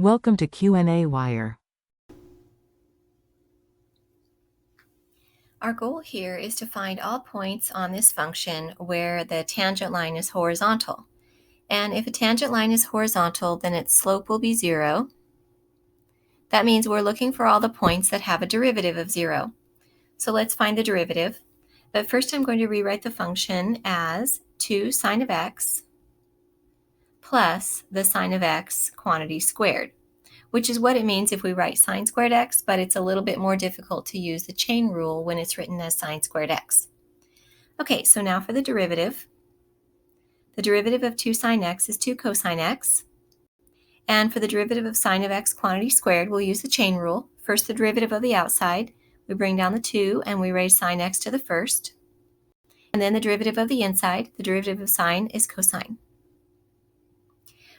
Welcome to qnawire. Our goal here is to find all points on this function where the tangent line is horizontal. And if a tangent line is horizontal, then its slope will be 0. That means we're looking for all the points that have a derivative of 0. So let's find the derivative. But first I'm going to rewrite the function as 2 sine of x plus the sine of x quantity squared, which is what it means if we write sine squared x, but it's a little bit more difficult to use the chain rule when it's written as sine squared x. Okay, so now for the derivative. The derivative of 2 sine x is 2 cosine x. And for the derivative of sine of x quantity squared, we'll use the chain rule. First, the derivative of the outside. We bring down the 2 and we raise sine x to the first. And then the derivative of the inside, the derivative of sine is cosine.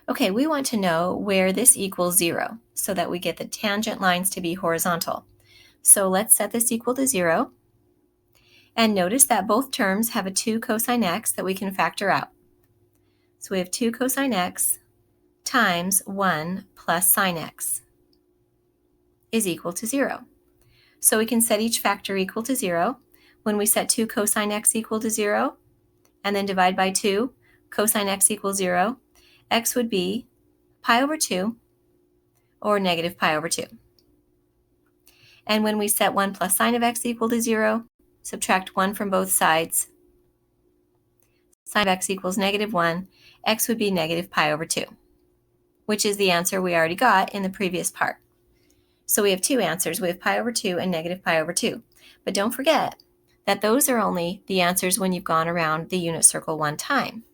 Okay, we want to know where this equals 0 so that we get the tangent lines to be horizontal. So let's set this equal to 0. And notice that both terms have a 2 cosine x that we can factor out. So we have 2 cosine x times 1 plus sine x is equal to 0. So we can set each factor equal to 0. When we set 2 cosine x equal to 0, and then divide by 2, cosine x equals 0, x would be pi over 2 or negative pi over 2. And when we set 1 plus sine of x equal to 0, subtract 1 from both sides, sine of x equals negative 1, x would be negative pi over 2, which is the answer we already got in the previous part. So we have two answers. We have pi over 2 and negative pi over 2. But don't forget that those are only the answers when you've gone around the unit circle one time.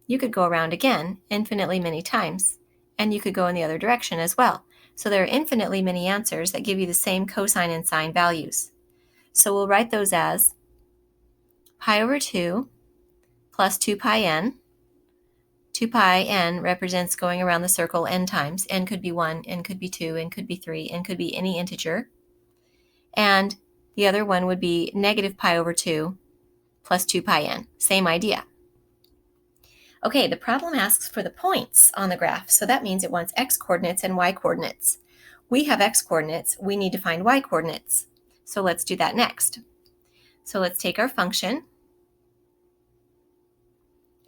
You could go around again infinitely many times, and you could go in the other direction as well. So there are infinitely many answers that give you the same cosine and sine values. So we'll write those as pi over 2 plus 2 pi n. 2 pi n represents going around the circle n times. N could be 1, n could be 2, n could be 3, n could be any integer. And the other one would be negative pi over 2 plus 2 pi n. Same idea. Okay, the problem asks for the points on the graph, so that means it wants x coordinates and y coordinates. We have x coordinates, we need to find y coordinates. So let's do that next. So let's take our function,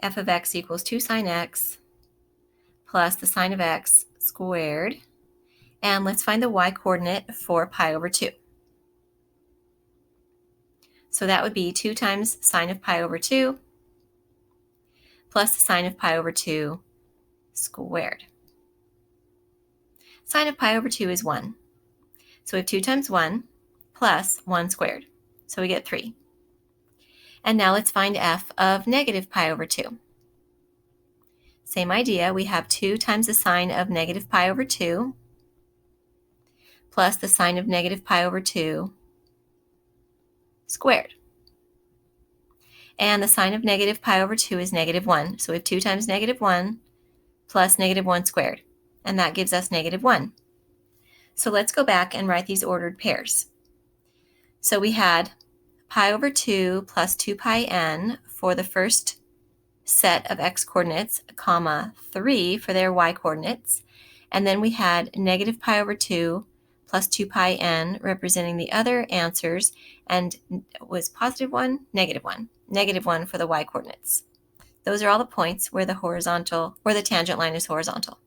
f of x equals 2 sine x plus the sine of x squared, and let's find the y coordinate for pi over 2. So that would be 2 times sine of pi over 2 plus the sine of pi over 2 squared. Sine of pi over 2 is 1. So we have 2 times 1 plus 1 squared. So we get 3. And now let's find f of negative pi over 2. Same idea, we have 2 times the sine of negative pi over 2 plus the sine of negative pi over 2 squared. And the sine of negative pi over 2 is negative 1. So we have 2 times negative 1 plus negative 1 squared. And that gives us negative 1. So let's go back and write these ordered pairs. So we had pi over 2 plus 2 pi n for the first set of x coordinates, comma 3 for their y coordinates. And then we had negative pi over 2 plus 2 pi n representing the other answers, and was positive 1, negative 1. Negative 1 for the y coordinates. Those are all the points where the tangent line is horizontal.